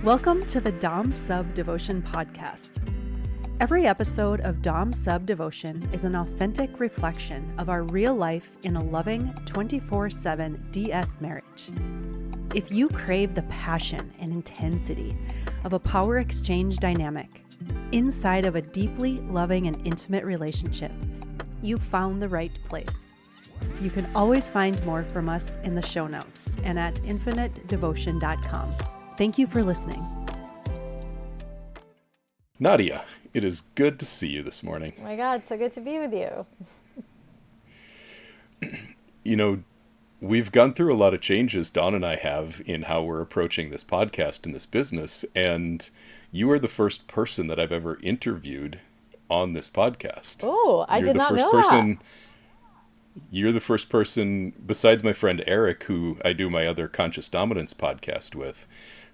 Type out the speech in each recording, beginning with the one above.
Welcome to the Dom Sub Devotion Podcast. Every episode of Dom Sub Devotion is an authentic reflection of our real life in a loving 24/7 DS marriage. If you crave the passion and intensity of a power exchange dynamic inside of a deeply loving and intimate relationship, you've found the right place. You can always find more from us in the show notes and at infinitedevotion.com. Thank you for listening. Nadia, it is good to see you this morning. Oh my God, so good to be with you. You know, we've gone through a lot of changes, Dawn and I have, in how we're approaching this podcast and this business, and you are the first person that I've ever interviewed on this podcast. Oh, I did not know that. You're the first person, besides my friend Eric, who I do my other Conscious Dominance podcast with,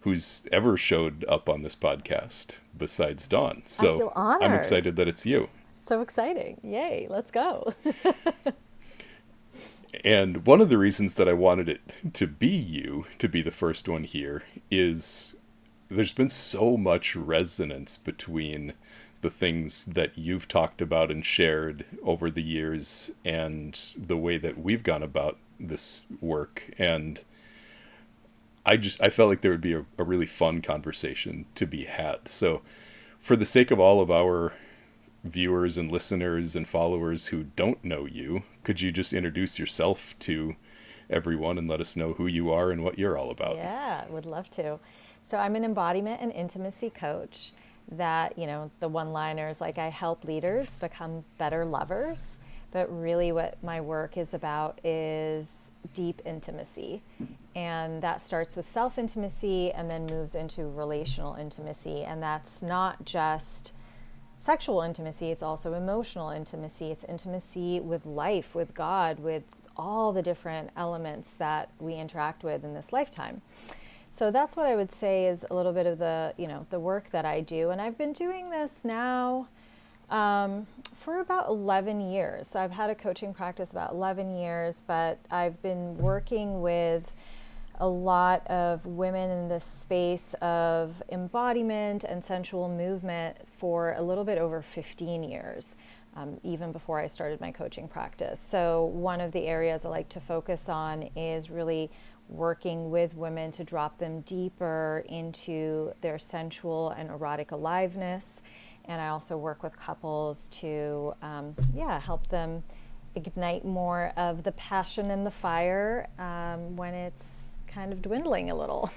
who's ever showed up on this podcast besides Dawn. So I feel honored. I'm excited that it's you. So exciting. Yay, let's go. And one of the reasons that I wanted it to be you, to be the first one here, is there's been so much resonance between the things that you've talked about and shared over the years and the way that we've gone about this work. And I felt like there would be a really fun conversation to be had. So for the sake of all of our viewers and listeners and followers who don't know you, could you just introduce yourself to everyone and let us know who you are and what you're all about? Yeah, would love to. So I'm an embodiment and intimacy coach that, the one-liners like I help leaders become better lovers. But really what my work is about is deep intimacy. And that starts with self-intimacy and then moves into relational intimacy. And that's not just sexual intimacy, it's also emotional intimacy. It's intimacy with life, with God, with all the different elements that we interact with in this lifetime. So that's what I would say is a little bit of the work that I do. And I've been doing this now for about 11 years. So I've had a coaching practice about 11 years, but I've been working with a lot of women in this space of embodiment and sensual movement for a little bit over 15 years, even before I started my coaching practice. So one of the areas I like to focus on is really working with women to drop them deeper into their sensual and erotic aliveness. And I also work with couples to help them ignite more of the passion and the fire when it's kind of dwindling a little.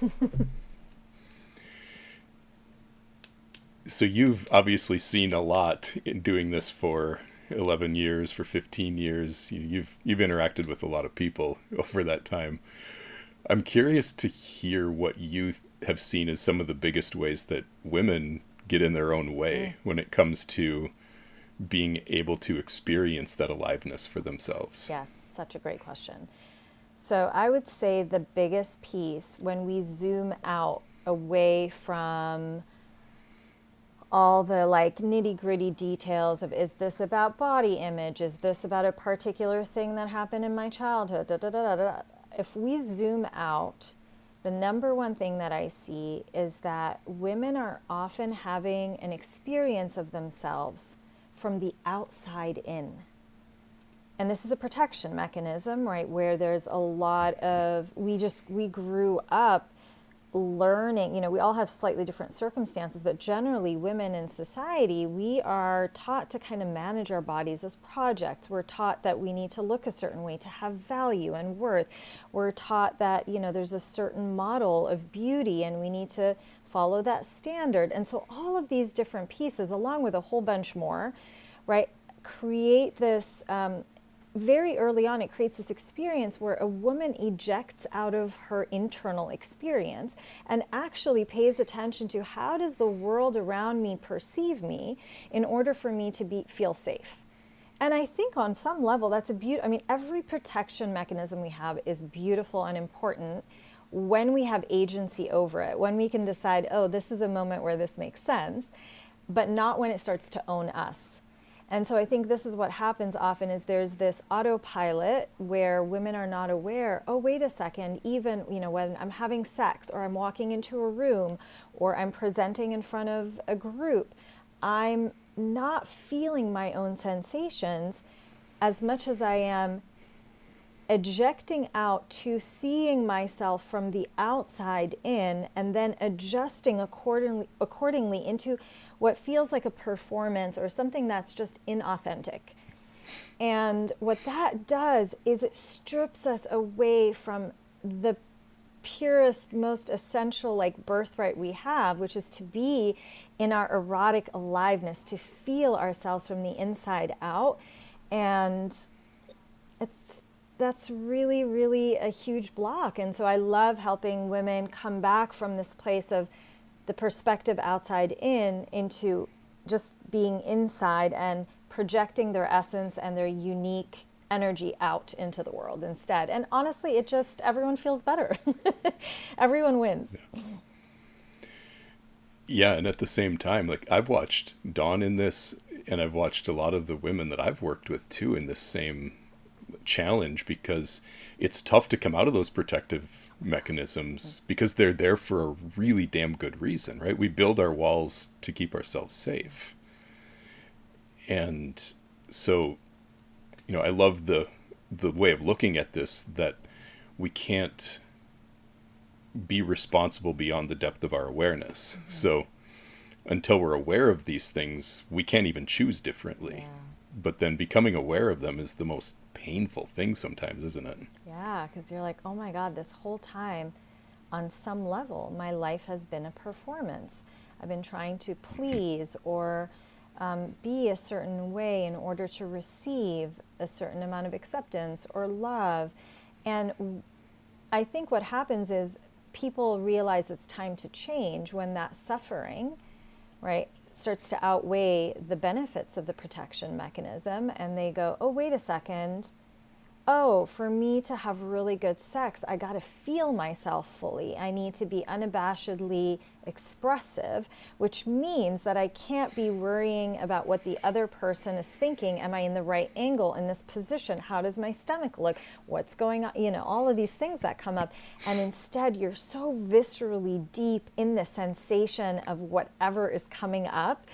So you've obviously seen a lot in doing this for 11 years, for 15 years. You've interacted with a lot of people over that time. I'm curious to hear what you have seen as some of the biggest ways that women get in their own way when it comes to being able to experience that aliveness for themselves. Yes, such a great question. So I would say the biggest piece when we zoom out away from all the nitty-gritty details of, is this about body image? Is this about a particular thing that happened in my childhood? If we zoom out, the number one thing that I see is that women are often having an experience of themselves from the outside in. And this is a protection mechanism, right? Where there's a lot of, we grew up learning, we all have slightly different circumstances, but generally women in society, we are taught to kind of manage our bodies as projects. We're taught that we need to look a certain way to have value and worth. We're taught that, there's a certain model of beauty and we need to follow that standard. And so all of these different pieces, along with a whole bunch more, right, create this, very early on, it creates this experience where a woman ejects out of her internal experience and actually pays attention to how does the world around me perceive me in order for me to feel safe. And I think on some level that's every protection mechanism we have is beautiful and important when we have agency over it, when we can decide, oh, this is a moment where this makes sense, but not when it starts to own us. And so I think this is what happens often is there's this autopilot where women are not aware, oh, wait a second, even, when I'm having sex or I'm walking into a room or I'm presenting in front of a group, I'm not feeling my own sensations as much as I am ejecting out to seeing myself from the outside in and then adjusting accordingly into what feels like a performance or something that's just inauthentic. And what that does is it strips us away from the purest, most essential birthright we have, which is to be in our erotic aliveness, to feel ourselves from the inside out. And that's really, really a huge block. And so I love helping women come back from this place of the perspective outside in into just being inside and projecting their essence and their unique energy out into the world instead. And honestly, everyone feels better. Everyone wins. Yeah, and at the same time, I've watched Dawn in this, and I've watched a lot of the women that I've worked with too in this same challenge, because it's tough to come out of those protective mechanisms because they're there for a really damn good reason, right? We build our walls to keep ourselves safe. And so, I love the way of looking at this, that we can't be responsible beyond the depth of our awareness. Mm-hmm. So until we're aware of these things, we can't even choose differently. Yeah. But then becoming aware of them is the most painful thing sometimes, isn't it? Yeah, because you're like, oh my God, this whole time, on some level, my life has been a performance. I've been trying to please or be a certain way in order to receive a certain amount of acceptance or love. And I think what happens is people realize it's time to change when that suffering, right, starts to outweigh the benefits of the protection mechanism, and they go, oh, wait a second. Oh, for me to have really good sex, I got to feel myself fully. I need to be unabashedly expressive, which means that I can't be worrying about what the other person is thinking. Am I in the right angle in this position? How does my stomach look? What's going on? All of these things that come up. And instead, you're so viscerally deep in the sensation of whatever is coming up.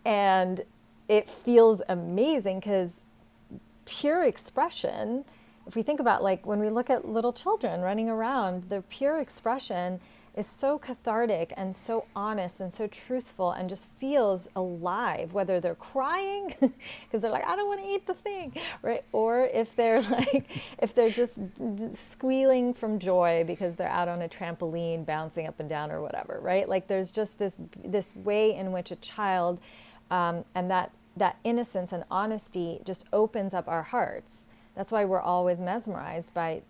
And it feels amazing because pure expression, if we think about when we look at little children running around, their pure expression is so cathartic and so honest and so truthful and just feels alive, whether they're crying because they're like, I don't want to eat the thing, right? Or if they're just squealing from joy because they're out on a trampoline bouncing up and down or whatever, right? There's just this way in which a child and that innocence and honesty just opens up our hearts. That's why we're always mesmerized by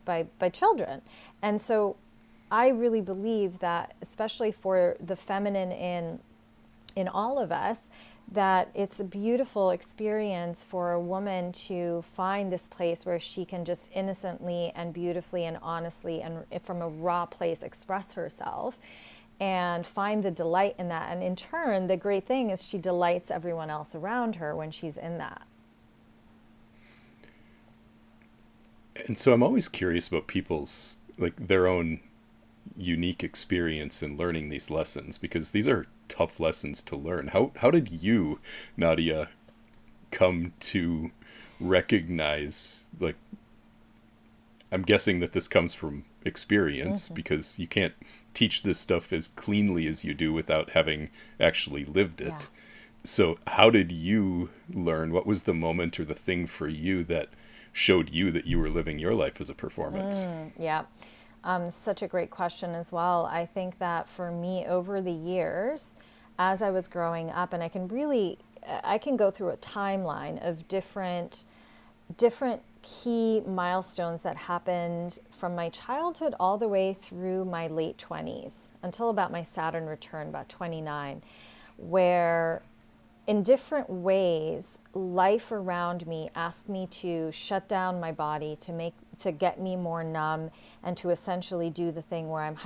children. And so I really believe that, especially for the feminine in all of us, that it's a beautiful experience for a woman to find this place where she can just innocently and beautifully and honestly and from a raw place express herself and find the delight in that. And in turn, the great thing is she delights everyone else around her when she's in that. And so I'm always curious about people's, their own unique experience in learning these lessons, because these are tough lessons to learn. How did you, Nadia, come to recognize, I'm guessing that this comes from experience, mm-hmm. because you can't teach this stuff as cleanly as you do without having actually lived it. Yeah. So how did you learn? What was the moment or the thing for you that showed you that you were living your life as a performance? Yeah. Such a great question as well. I think that for me over the years, as I was growing up, and I can go through a timeline of different key milestones that happened from my childhood all the way through my late 20s until about my Saturn return, about 29, where in different ways, life around me asked me to shut down my body to get me more numb and to essentially do the thing where I'm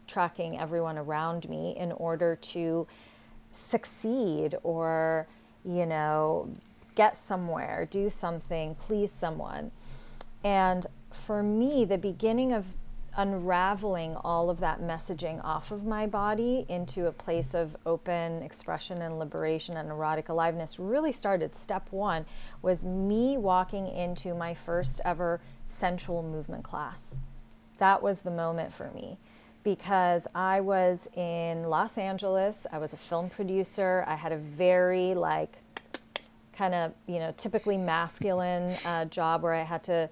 tracking everyone around me in order to succeed or, get somewhere, do something, please someone. And for me, the beginning of unraveling all of that messaging off of my body into a place of open expression and liberation and erotic aliveness really started. Step one was me walking into my first ever sensual movement class. That was the moment for me, because I was in Los Angeles. I was a film producer. I had a very kind of, typically masculine job where I had to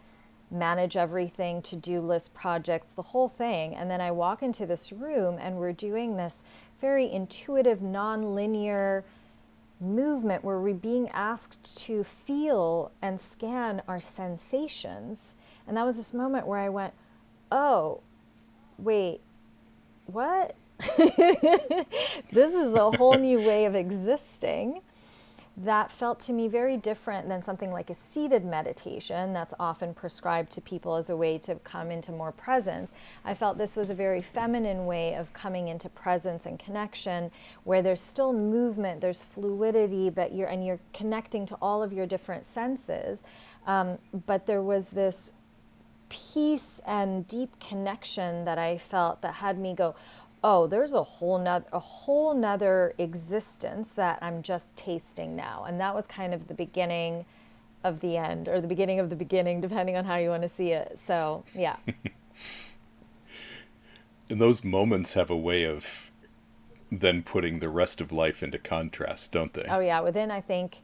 manage everything, to-do list, projects, the whole thing. And then I walk into this room and we're doing this very intuitive, non-linear movement where we're being asked to feel and scan our sensations. And that was this moment where I went, oh, wait, what? This is a whole new way of existing. That felt to me very different than something like a seated meditation that's often prescribed to people as a way to come into more presence. I felt this was a very feminine way of coming into presence and connection, where there's still movement, there's fluidity, but you're connecting to all of your different senses. But there was this peace and deep connection that I felt that had me go, oh, there's a whole nother existence that I'm just tasting now. And that was kind of the beginning of the end, or the beginning of the beginning, depending on how you want to see it. So, yeah. And those moments have a way of then putting the rest of life into contrast, don't they? Oh, yeah. Within, I think,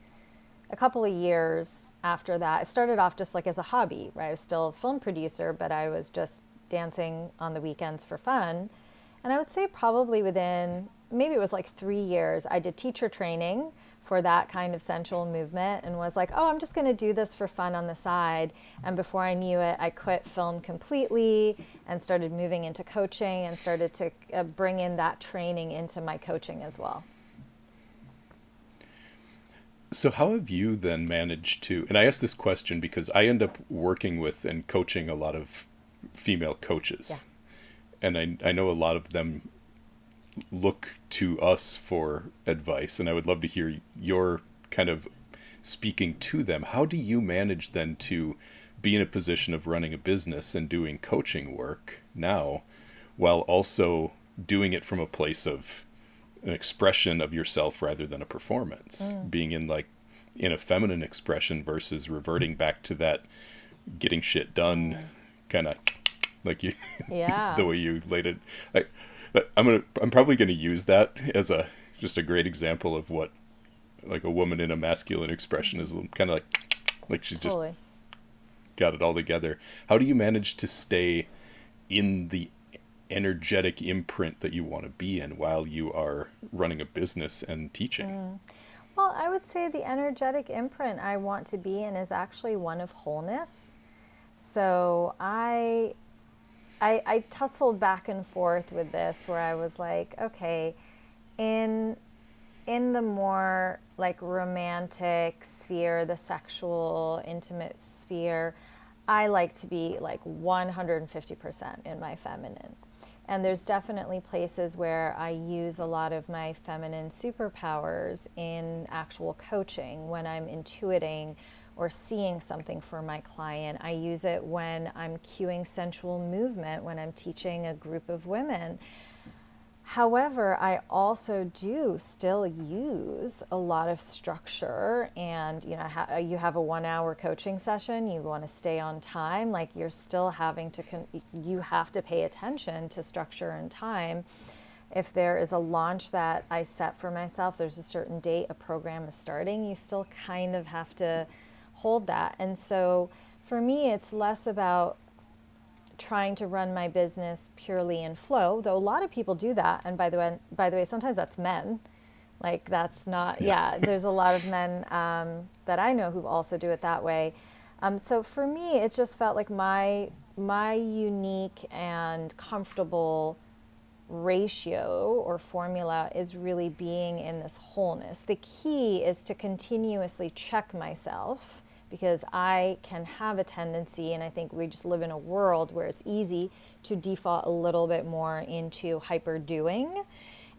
a couple of years after that, it started off just like as a hobby, right? I was still a film producer, but I was just dancing on the weekends for fun. And I would say probably within, maybe it was like 3 years, I did teacher training for that kind of sensual movement and was like, oh, I'm just going to do this for fun on the side. And before I knew it, I quit film completely and started moving into coaching and started to bring in that training into my coaching as well. So how have you then managed to, and I ask this question because I end up working with and coaching a lot of female coaches. Yeah. And I know a lot of them look to us for advice, and I would love to hear your kind of speaking to them. How do you manage then to be in a position of running a business and doing coaching work now, while also doing it from a place of an expression of yourself rather than a performance, being in a feminine expression versus reverting back to that getting shit done kind of like you, yeah. the way you laid it. I'm probably going to use that as just a great example of what like a woman in a masculine expression is, kind of like she's just Totally. got it all together. How do you manage to stay in the energetic imprint that you want to be in while you are running a business and teaching? Well, I would say the energetic imprint I want to be in is actually one of wholeness. So I tussled back and forth with this, where I was like, okay, in the more like romantic sphere, the sexual, intimate sphere, I like to be like 150% in my feminine. And there's definitely places where I use a lot of my feminine superpowers in actual coaching, when I'm intuiting or seeing something for my client. I use it when I'm cueing sensual movement, when I'm teaching a group of women. However, I also do still use a lot of structure, and you have a 1 hour coaching session, you want to stay on time, like you're still having to, you have to pay attention to structure and time. If there is a launch that I set for myself, there's a certain date a program is starting, you still kind of have to hold that. And so for me, it's less about trying to run my business purely in flow, though a lot of people do that. And by the way, sometimes that's men. Like that's not, there's a lot of men that I know who also do it that way. So for me, it just felt like my unique and comfortable ratio or formula is really being in this wholeness. The key is to continuously check myself, because I can have a tendency, and I think we just live in a world where it's easy to default a little bit more into hyper doing.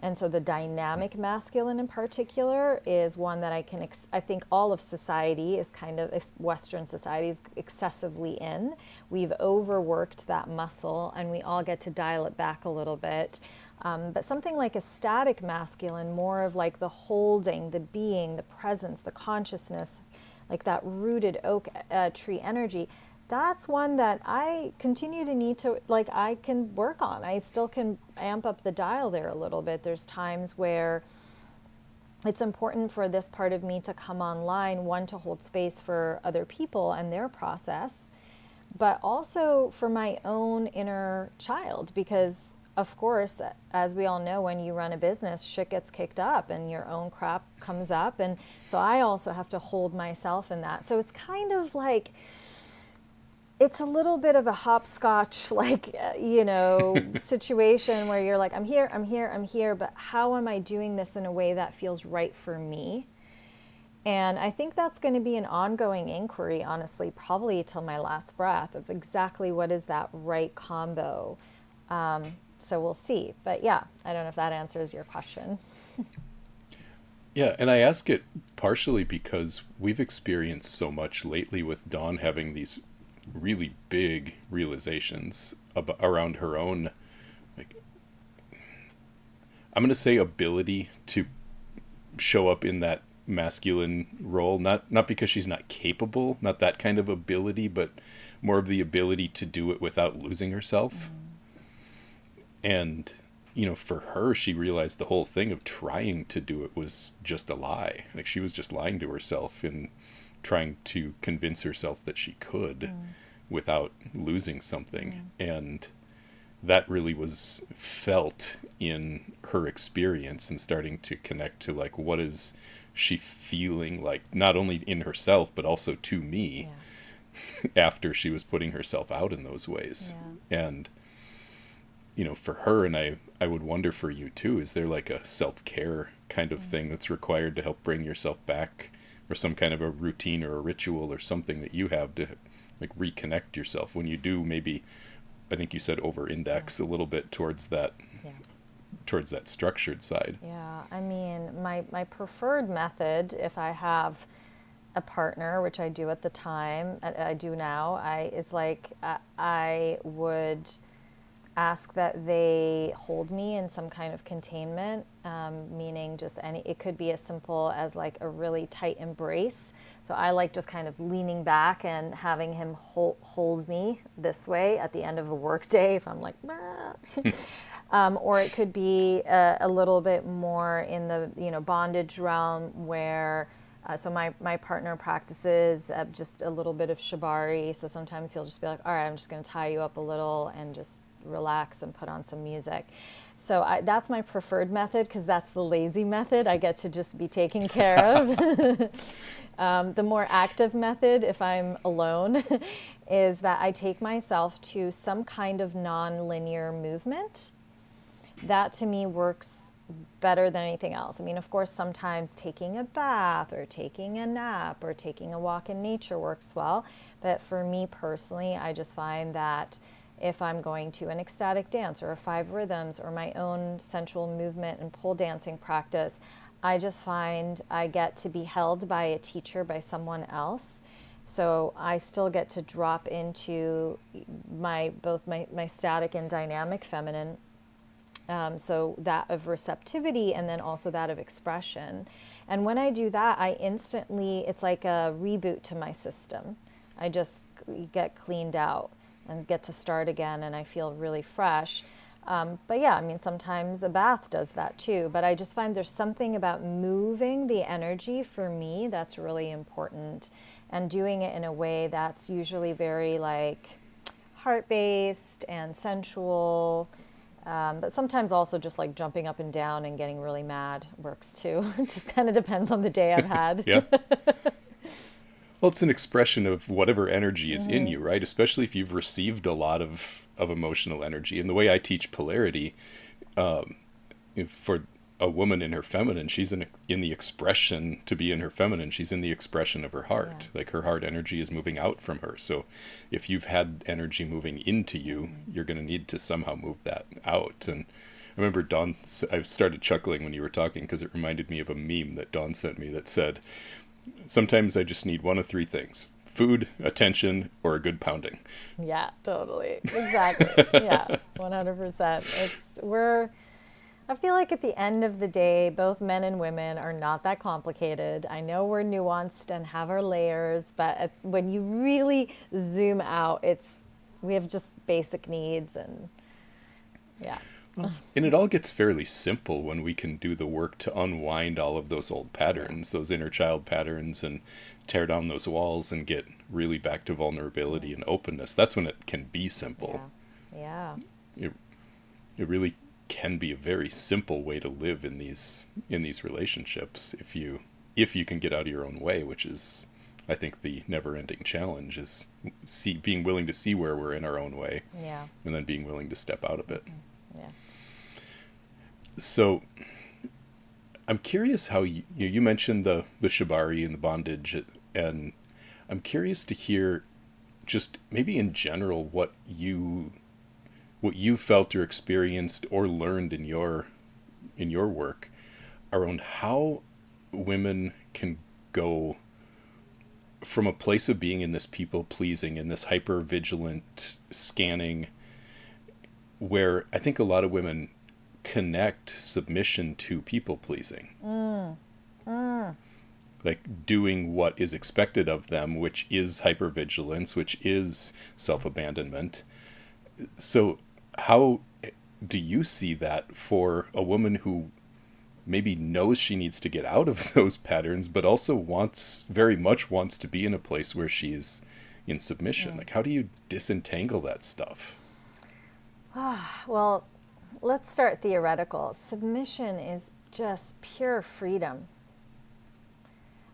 And so the dynamic masculine in particular is one that I think all of society is kind of, Western society is excessively in. We've overworked that muscle and we all get to dial it back a little bit. But something like a static masculine, more of like the holding, the being, the presence, the consciousness, like that rooted oak tree energy, that's one that I continue to need to, like, I can work on. I still can amp up the dial there a little bit. There's times where it's important for this part of me to come online, one, to hold space for other people and their process, but also for my own inner child, because of course, as we all know, when you run a business, shit gets kicked up and your own crap comes up. And so I also have to hold myself in that. So it's kind of like, it's a little bit of a hopscotch, like, situation where you're like, I'm here, but how am I doing this in a way that feels right for me? And I think that's going to be an ongoing inquiry, honestly, probably till my last breath, of exactly what is that right combo. So we'll see. But yeah, I don't know if that answers your question. Yeah, and I ask it partially because we've experienced so much lately with Dawn having these really big realizations around her own, like, I'm going to say, ability to show up in that masculine role, not because she's not capable, not that kind of ability, but more of the ability to do it without losing herself. And for her, she realized the whole thing of trying to do it was just a lie. Like, she was just lying to herself in trying to convince herself that she could without losing something. And that really was felt in her experience, and starting to connect to, like, what is she feeling like, not only in herself, but also to me, after she was putting herself out in those ways. And, for her, and I would wonder for you too, is there like a self-care kind of thing that's required to help bring yourself back, or some kind of a routine or a ritual or something that you have to, like, reconnect yourself when you do, maybe, I think you said, over-index a little bit towards that structured side? Yeah, I mean, my preferred method, if I have a partner, which I do at the time, I do now, is like, I would ask that they hold me in some kind of containment, meaning just it could be as simple as like a really tight embrace. So I like just kind of leaning back and having him hold me this way at the end of a work day if I'm like, or it could be a little bit more in the bondage realm, where so my partner practices just a little bit of shibari. So sometimes he'll just be like, all right, I'm just going to tie you up a little and just relax and put on some music. So that's my preferred method, because that's the lazy method. I get to just be taken care of. The more active method, if I'm alone, is that I take myself to some kind of non-linear movement. That to me works better than anything else. I mean, of course, sometimes taking a bath or taking a nap or taking a walk in nature works well. But for me personally, I just find that if I'm going to an ecstatic dance or a 5 rhythms or my own sensual movement and pole dancing practice, I just find I get to be held by a teacher, by someone else. So I still get to drop into both my static and dynamic feminine. So that of receptivity, and then also that of expression. And when I do that, it's like a reboot to my system. I just get cleaned out and get to start again, and I feel really fresh. But yeah, I mean, sometimes a bath does that too. But I just find there's something about moving the energy for me that's really important, and doing it in a way that's usually very like heart-based and sensual. But sometimes also just like jumping up and down and getting really mad works too. It just kind of depends on the day I've had. Yeah. Well, it's an expression of whatever energy is in you, right? Especially if you've received a lot of emotional energy. And the way I teach polarity, for a woman in her feminine, she's in the expression. To be in her feminine, she's in the expression of her heart. Yeah. Like, her heart energy is moving out from her. So if you've had energy moving into you, you're going to need to somehow move that out. And remember Dawn, I started chuckling when you were talking because it reminded me of a meme that Dawn sent me that said, sometimes I just need one of three things: food, attention, or a good pounding. Yeah, totally. Exactly. Yeah, 100%. I feel like at the end of the day, both men and women are not that complicated. I know we're nuanced and have our layers, but when you really zoom out, we have just basic needs, and yeah. And it all gets fairly simple when we can do the work to unwind all of those old patterns, those inner child patterns, and tear down those walls and get really back to vulnerability and openness. That's when it can be simple. Yeah. It really can be a very simple way to live in these relationships if you can get out of your own way, which is, I think, the never-ending challenge, is being willing to see where we're in our own way, and then being willing to step out of it. Yeah. So I'm curious how you mentioned the shibari and the bondage, and I'm curious to hear just maybe in general what you felt or experienced or learned in your work around how women can go from a place of being in this people pleasing, in this hyper vigilant scanning, where I think a lot of women connect submission to people pleasing. Like doing what is expected of them, which is hypervigilance, which is self-abandonment. So how do you see that for a woman who maybe knows she needs to get out of those patterns, but also very much wants to be in a place where she is in submission? Like, how do you disentangle that stuff? Well, let's start theoretical. Submission is just pure freedom.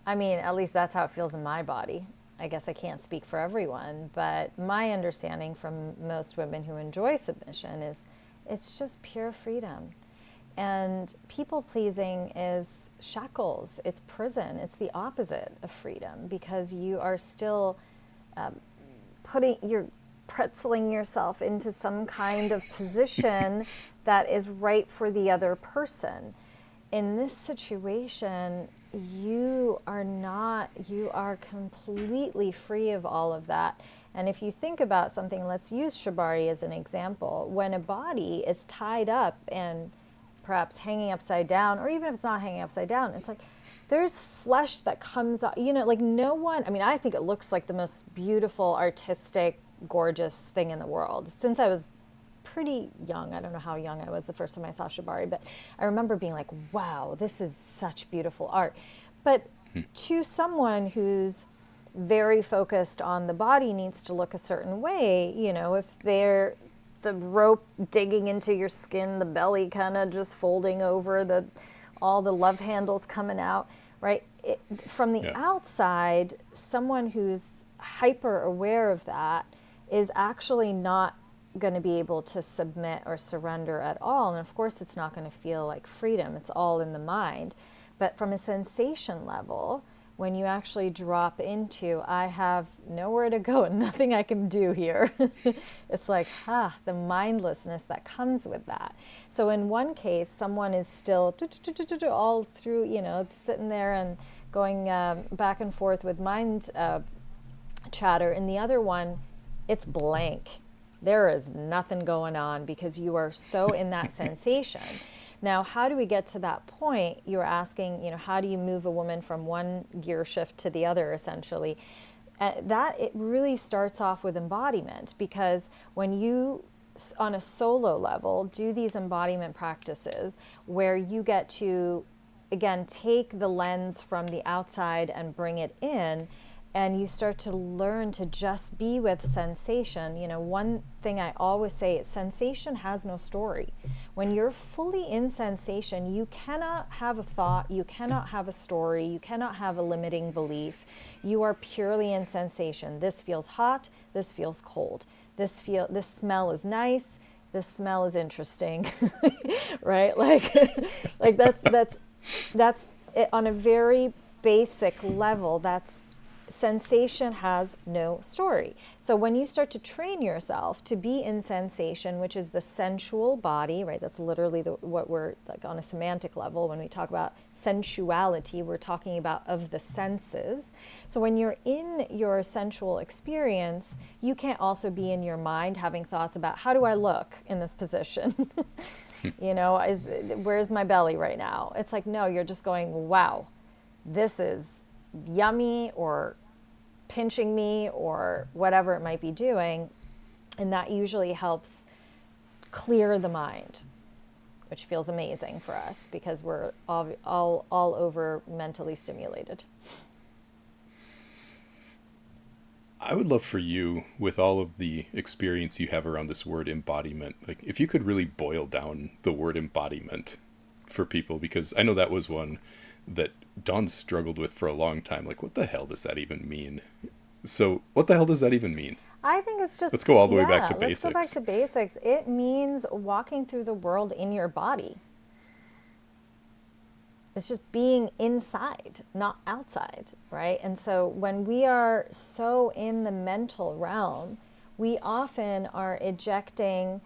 I mean, at least that's how it feels in my body. I guess I can't speak for everyone, but my understanding from most women who enjoy submission is it's just pure freedom. And people pleasing is shackles, it's prison, it's the opposite of freedom, because you are still you're pretzeling yourself into some kind of position that is right for the other person. In this situation, you are completely free of all of that. And if you think about something, let's use shibari as an example. When a body is tied up and perhaps hanging upside down, or even if it's not hanging upside down, it's like there's flesh that comes out, like no one, I mean, I think it looks like the most beautiful, artistic, gorgeous thing in the world. Since I was pretty young, I don't know how young I was the first time I saw shibari, but I remember being like, wow, this is such beautiful art. But to someone who's very focused on the body needs to look a certain way, if they're the rope digging into your skin, the belly kind of just folding over, all the love handles coming out, right? From the outside, someone who's hyper aware of that is actually not going to be able to submit or surrender at all. And of course, it's not going to feel like freedom. It's all in the mind. But from a sensation level, when you actually drop into, I have nowhere to go and nothing I can do here, it's like, the mindlessness that comes with that. So in one case, someone is still all through, sitting there and going back and forth with mind chatter. In the other one, it's blank. There is nothing going on because you are so in that sensation. Now, how do we get to that point? You're asking, how do you move a woman from one gear shift to the other, essentially? It really starts off with embodiment, because when you, on a solo level, do these embodiment practices where you get to, again, take the lens from the outside and bring it in, and you start to learn to just be with sensation. One thing I always say is sensation has no story. When you're fully in sensation, you cannot have a thought, you cannot have a story, you cannot have a limiting belief. You are purely in sensation. This feels hot, this feels cold. This smell is nice, this smell is interesting, right? Like that's it, on a very basic level. That's sensation has no story. So when you start to train yourself to be in sensation, which is the sensual body, right? That's literally what we're like on a semantic level. When we talk about sensuality, we're talking about of the senses. So when you're in your sensual experience, you can't also be in your mind having thoughts about how do I look in this position? Where's my belly right now? It's like, no, you're just going, wow, this is yummy or pinching me or whatever it might be doing. And that usually helps clear the mind, which feels amazing for us because we're all over mentally stimulated. I would love for you, with all of the experience you have around this word embodiment, like if you could really boil down the word embodiment for people, because I know that was one that Dawn struggled with for a long time. Like, what the hell does that even mean? So what the hell does that even mean? I think it's just... Let's go all the way back to basics. Let's go back to basics. It means walking through the world in your body. It's just being inside, not outside, right? And so when we are so in the mental realm, we often are ejecting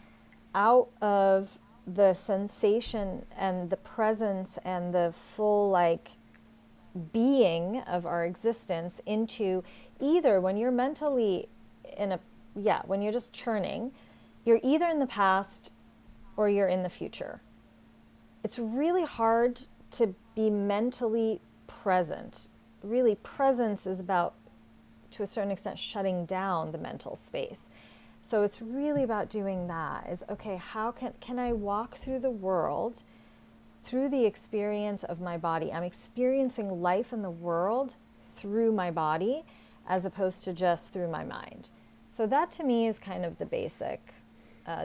out of the sensation and the presence and the full being of our existence into either when you're mentally when you're just churning, you're either in the past or you're in the future. It's really hard to be mentally present. Really, presence is about, to a certain extent, shutting down the mental space. So it's really about doing that, is, okay, how can I walk through the world through the experience of my body? I'm experiencing life in the world through my body as opposed to just through my mind. So that to me is kind of the basic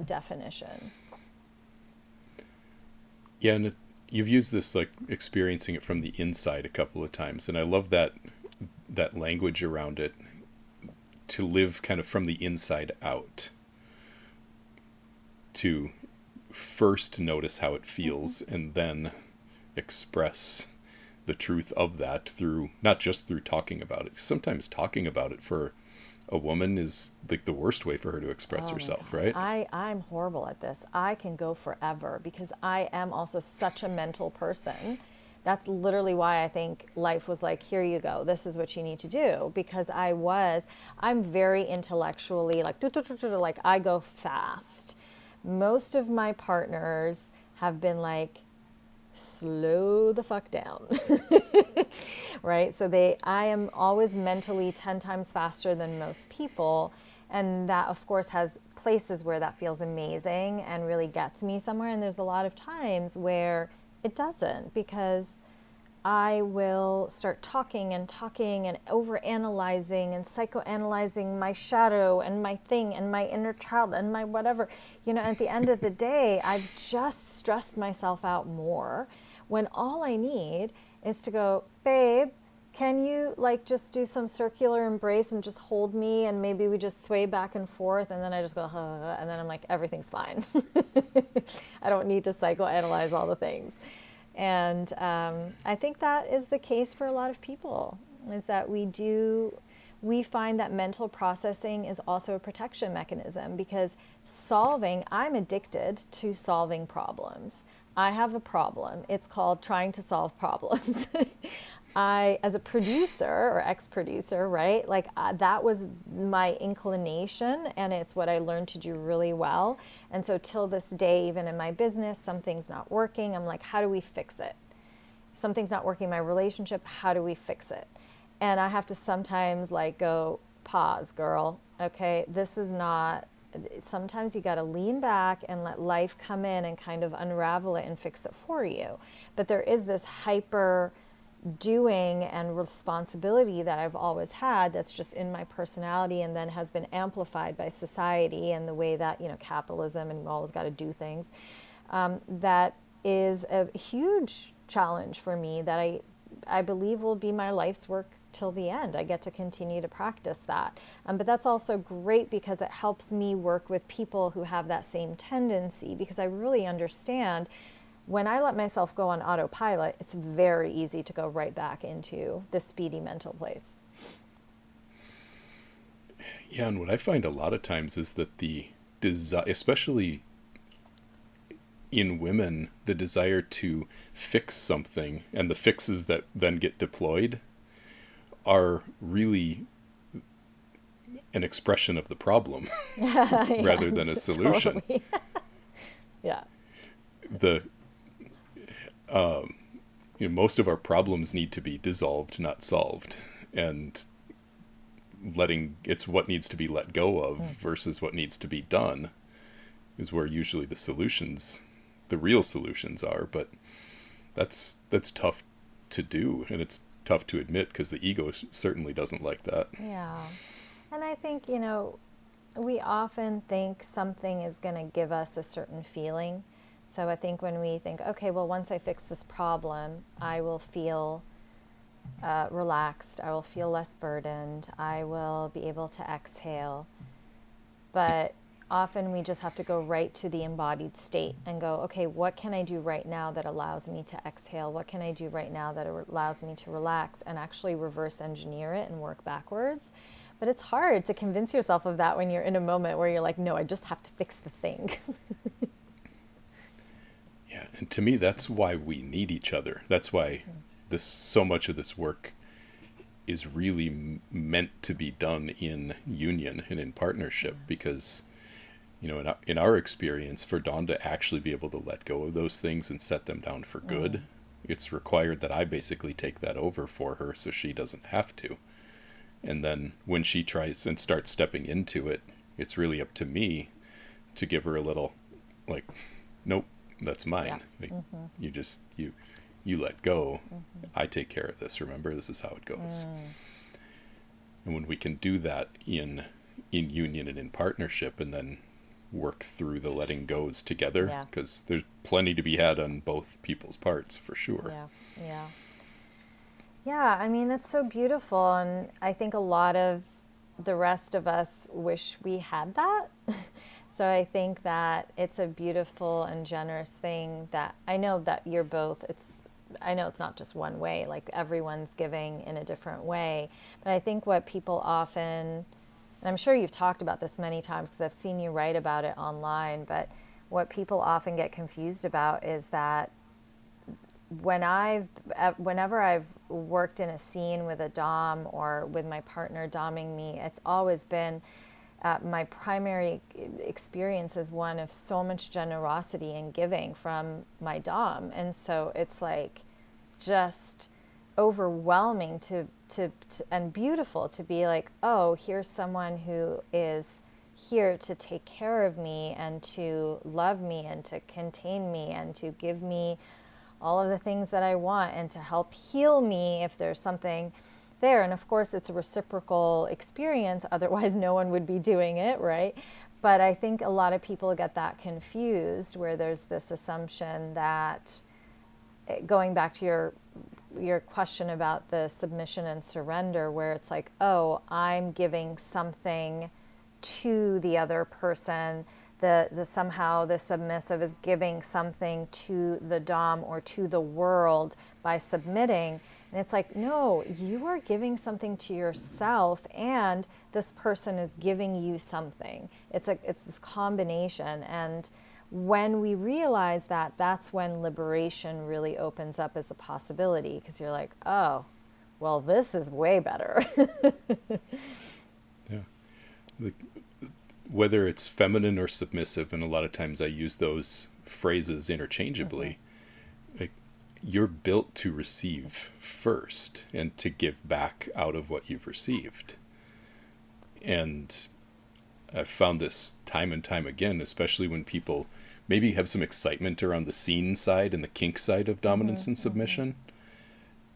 definition. Yeah, and you've used this like experiencing it from the inside a couple of times, and I love that language around it, to live kind of from the inside out, to first notice how it feels and then express the truth of that through, not just through talking about it. Sometimes talking about it for a woman is like the worst way for her to express herself, right? I'm horrible at this. I can go forever because I am also such a mental person. That's literally why I think life was like, here you go, this is what you need to do. Because I'm very intellectually like I go fast. Most of my partners have been like, slow the fuck down, right? So I am always mentally 10 times faster than most people. And that of course has places where that feels amazing and really gets me somewhere. And there's a lot of times where it doesn't, because I will start talking and overanalyzing and psychoanalyzing my shadow and my thing and my inner child and my whatever. At the end of the day, I've just stressed myself out more, when all I need is to go, babe, can you just do some circular embrace and just hold me, and maybe we just sway back and forth, and then I just go, and then I'm like, everything's fine. I don't need to psychoanalyze all the things. And I think that is the case for a lot of people, is that we find that mental processing is also a protection mechanism, because I'm addicted to solving problems. I have a problem. It's called trying to solve problems. As a producer or ex-producer, right? That was my inclination, and it's what I learned to do really well. And so till this day, even in my business, something's not working. I'm like, how do we fix it? Something's not working in my relationship. How do we fix it? And I have to sometimes go, pause, girl. Okay, this is not, sometimes you got to lean back and let life come in and kind of unravel it and fix it for you. But there is this hyper doing and responsibility that I've always had, that's just in my personality, and then has been amplified by society and the way that, capitalism, and we always got to do things. That is a huge challenge for me that I believe will be my life's work till the end. I get to continue to practice that. But that's also great because it helps me work with people who have that same tendency, because I really understand when I let myself go on autopilot, it's very easy to go right back into the speedy mental place. Yeah, and what I find a lot of times is that the desire, especially in women, the desire to fix something and the fixes that then get deployed are really an expression of the problem rather than a solution. Totally. Yeah. The most of our problems need to be dissolved, not solved, and it's what needs to be let go of versus what needs to be done is where usually the real solutions are. But that's tough to do, and it's tough to admit because the ego certainly doesn't like that. Yeah. And I think, we often think something is going to give us a certain feeling. So I think when we think, okay, well, once I fix this problem, I will feel relaxed, I will feel less burdened, I will be able to exhale. But often we just have to go right to the embodied state and go, okay, what can I do right now that allows me to exhale? What can I do right now that allows me to relax, and actually reverse engineer it and work backwards? But it's hard to convince yourself of that when you're in a moment where you're like, no, I just have to fix the thing. Yeah, and to me, that's why we need each other. That's why so much of this work is really meant to be done in union and in partnership, because in our experience, for Dawn to actually be able to let go of those things and set them down for good, it's required that I basically take that over for her so she doesn't have to. And then when she tries and starts stepping into it, it's really up to me to give her a little, like, nope, that's mine. Yeah. Like, you let go. I take care of this. Remember, this is how it goes. And when we can do that in union and in partnership, and then work through the letting goes together, because there's plenty to be had on both people's parts, for sure. Yeah, I mean, it's so beautiful, and I think a lot of the rest of us wish we had that. So I think that it's a beautiful and generous thing that I know that you're both, I know it's not just one way, like everyone's giving in a different way. But I think what people often, and I'm sure you've talked about this many times because I've seen you write about it online, but what people often get confused about is that whenever I've worked in a scene with a dom or with my partner doming me, it's always been my primary experience is one of so much generosity and giving from my dom. And so it's like just overwhelming to and beautiful to be like, oh, here's someone who is here to take care of me and to love me and to contain me and to give me all of the things that I want and to help heal me if there's something there. And of course, it's a reciprocal experience. Otherwise, no one would be doing it, right? But I think a lot of people get that confused, where there's this assumption that, going back to your question about the submission and surrender, where it's like, oh, I'm giving something to the other person. Somehow the submissive is giving something to the dom or to the world by submitting. And it's like, no, you are giving something to yourself, and this person is giving you something. It's this combination. And when we realize that, that's when liberation really opens up as a possibility, because you're like, oh, well, this is way better. Yeah. Whether it's feminine or submissive, and a lot of times I use those phrases interchangeably, like, you're built to receive first and to give back out of what you've received. And I've found this time and time again, especially when people maybe have some excitement around the scene side and the kink side of dominance and submission,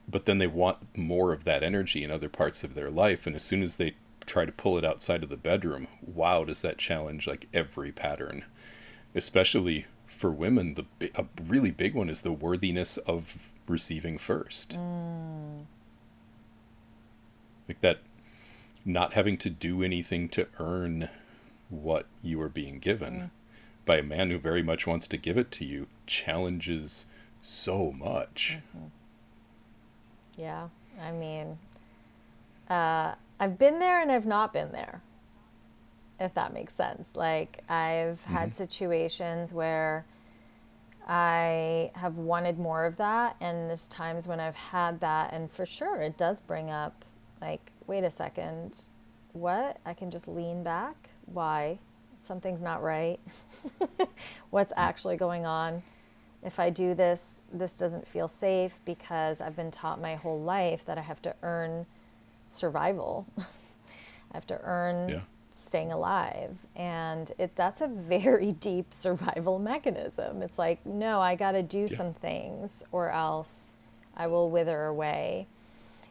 but then they want more of that energy in other parts of their life. And as soon as they try to pull it outside of the bedroom, wow, does that challenge like every pattern. Especially for women, a really big one is the worthiness of receiving first. Like that, not having to do anything to earn what you are being given by a man who very much wants to give it to you, challenges so much. Yeah, I mean, I've been there and I've not been there. if that makes sense. Like I've had situations where I have wanted more of that, and there's times when I've had that, and for sure it does bring up like, wait a second, what? I can just lean back? Why? Something's not right. What's actually going on? If I do this, this doesn't feel safe because I've been taught my whole life that I have to earn survival. I have to earn staying alive. And that's a very deep survival mechanism. It's like, no, I got to do some things or else I will wither away.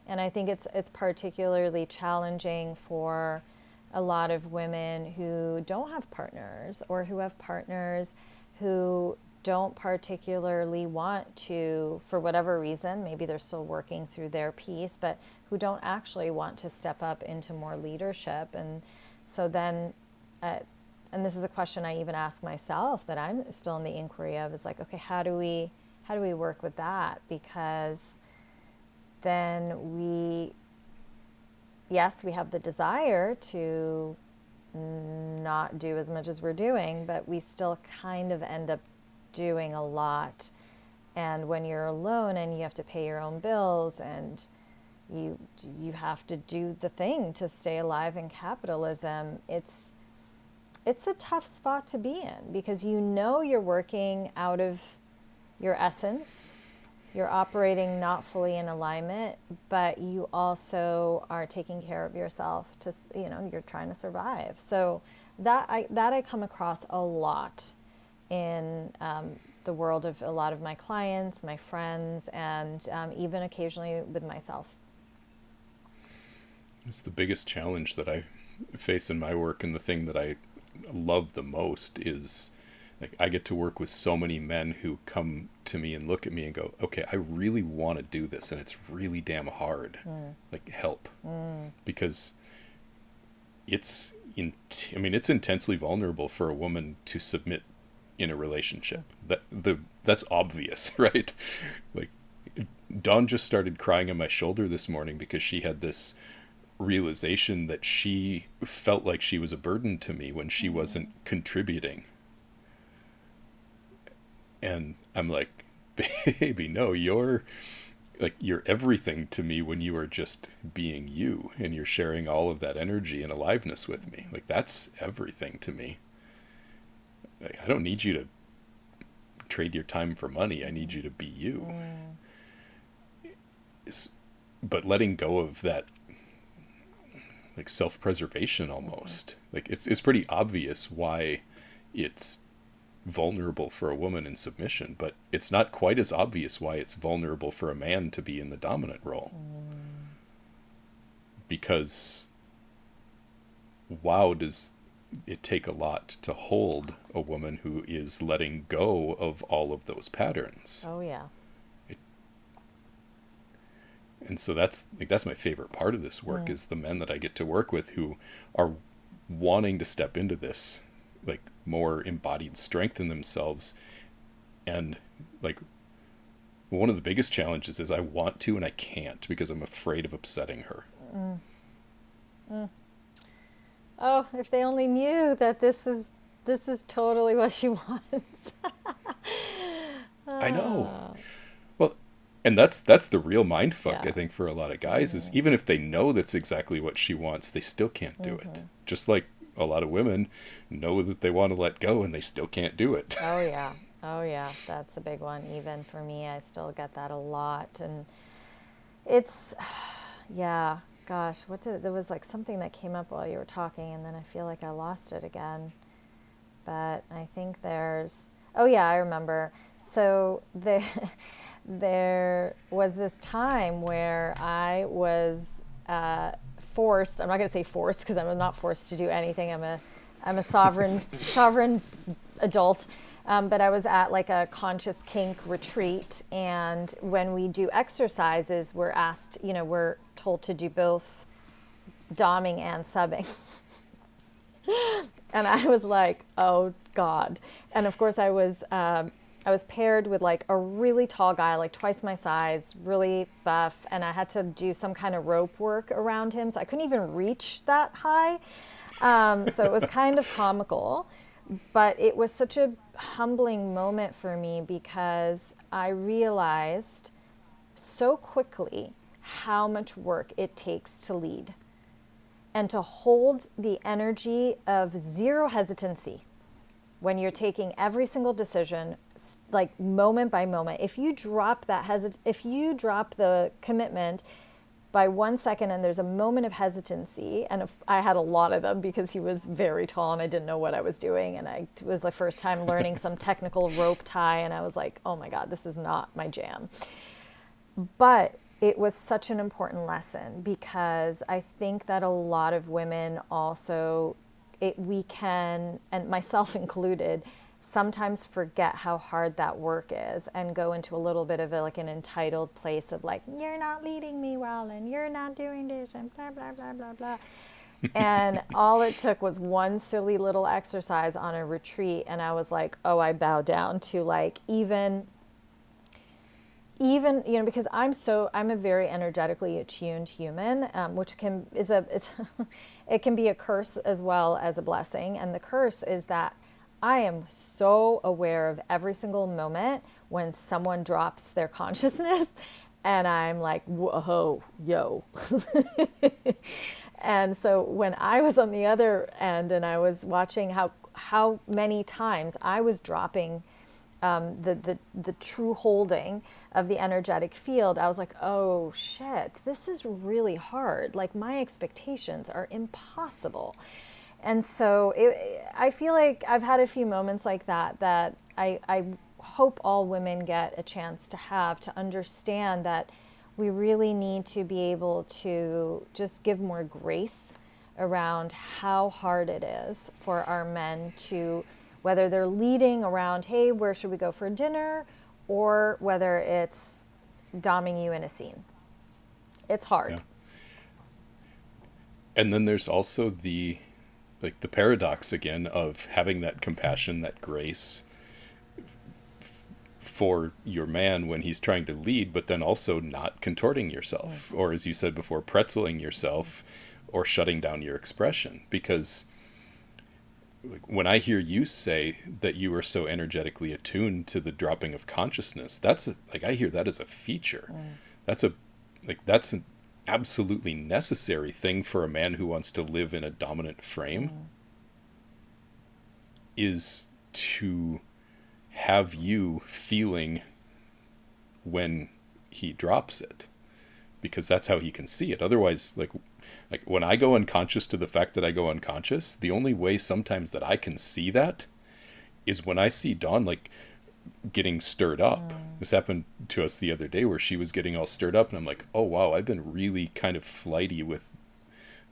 And I think it's particularly challenging for a lot of women who don't have partners, or who have partners who don't particularly want to, for whatever reason, maybe they're still working through their piece, but who don't actually want to step up into more leadership. And so then, and this is a question I even ask myself that I'm still in the inquiry of, is like, okay, how do we work with that? Because then yes, we have the desire to not do as much as we're doing, but we still kind of end up doing a lot. And when you're alone and you have to pay your own bills, and you have to do the thing to stay alive in capitalism, it's a tough spot to be in, because you're working out of your essence. You're operating not fully in alignment, but you also are taking care of yourself to, you're trying to survive. So that I come across a lot in the world of a lot of my clients, my friends, and even occasionally with myself. It's the biggest challenge that I face in my work, and the thing that I love the most is, like, I get to work with so many men who come to me and look at me and go, okay, I really want to do this, and it's really damn hard. Like, help. Because it's intensely vulnerable for a woman to submit in a relationship. That's obvious, right? Like, Dawn just started crying on my shoulder this morning because she had this realization that she felt like she was a burden to me when she wasn't contributing. And I'm like, baby, no, you're everything to me when you are just being you, and you're sharing all of that energy and aliveness with me. Like, that's everything to me. Like, I don't need you to trade your time for money. I need you to be you. But letting go of that, like, self-preservation almost. Like, it's pretty obvious why it's vulnerable for a woman in submission, but it's not quite as obvious why it's vulnerable for a man to be in the dominant role. Because wow, does it take a lot to hold a woman who is letting go of all of those patterns. Oh yeah. And so that's my favorite part of this work, is the men that I get to work with who are wanting to step into this, like, more embodied strength in themselves. And, like, one of the biggest challenges is I want to and I can't because I'm afraid of upsetting her. Oh, if they only knew that this is totally what she wants. I know. Well, and that's the real mindfuck, I think, for a lot of guys, is even if they know that's exactly what she wants, they still can't do it. Just like a lot of women know that they want to let go and they still can't do it. Oh yeah, that's a big one. Even for me, I still get that a lot. And it's, yeah, gosh, there was like something that came up while you were talking, and then I feel like I lost it again. But I think oh yeah, I remember. So there was this time where I was forced. I'm not going to say forced, because I'm not forced to do anything. I'm a sovereign adult. But I was at like a conscious kink retreat, and when we do exercises, we're told to do both doming and subbing. And I was like, oh God. And of course I was I was paired with like a really tall guy, like twice my size, really buff, and I had to do some kind of rope work around him, so I couldn't even reach that high. So it was kind of comical, but it was such a humbling moment for me because I realized so quickly how much work it takes to lead and to hold the energy of zero hesitancy when you're taking every single decision, like moment by moment. If you drop if you drop the commitment by 1 second and there's a moment of hesitancy, and I had a lot of them because he was very tall and I didn't know what I was doing, and it was the first time learning some technical rope tie, and I was like, oh my God, this is not my jam. But it was such an important lesson because I think that a lot of women also, we can, and myself included, sometimes forget how hard that work is and go into a little bit of an entitled place of like, you're not leading me well and you're not doing this and blah, blah, blah, blah, blah. And all it took was one silly little exercise on a retreat. And I was like, oh, I bow down to like, even, because I'm a very energetically attuned human, which it can be a curse as well as a blessing. And the curse is that I am so aware of every single moment when someone drops their consciousness, and I'm like, whoa, yo. And so when I was on the other end and I was watching how many times I was dropping the true holding of the energetic field, I was like, oh shit, this is really hard. Like my expectations are impossible. And so I feel like I've had a few moments like that I hope all women get a chance to understand that we really need to be able to just give more grace around how hard it is for our men to, whether they're leading around, hey, where should we go for dinner, or whether it's doming you in a scene. It's hard. Yeah. And then there's also the paradox again of having that compassion, that grace for your man when he's trying to lead, but then also not contorting yourself, or as you said before, pretzeling yourself or shutting down your expression. Because when I hear you say that you are so energetically attuned to the dropping of consciousness, I hear that as a feature. That's an absolutely necessary thing for a man who wants to live in a dominant frame, is to have you feeling when he drops it, because that's how he can see it. Otherwise, like when I go unconscious to the fact that I go unconscious, the only way sometimes that I can see that is when I see Dawn like getting stirred up. This happened to us the other day where she was getting all stirred up, and I'm like, oh wow, I've been really kind of flighty with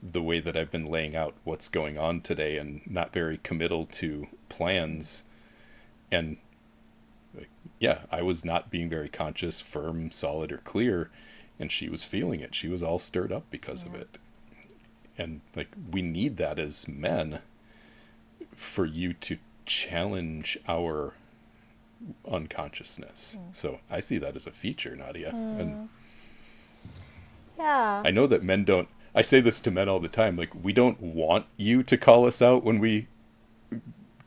the way that I've been laying out what's going on today and not very committal to plans. And yeah, I was not being very conscious, firm, solid, or clear, and she was feeling it. She was all stirred up because of it. And we need that as men, for you to challenge our unconsciousness. So I see that as a feature, Nadia. And yeah, I know that men don't, I say this to men all the time, we don't want you to call us out when we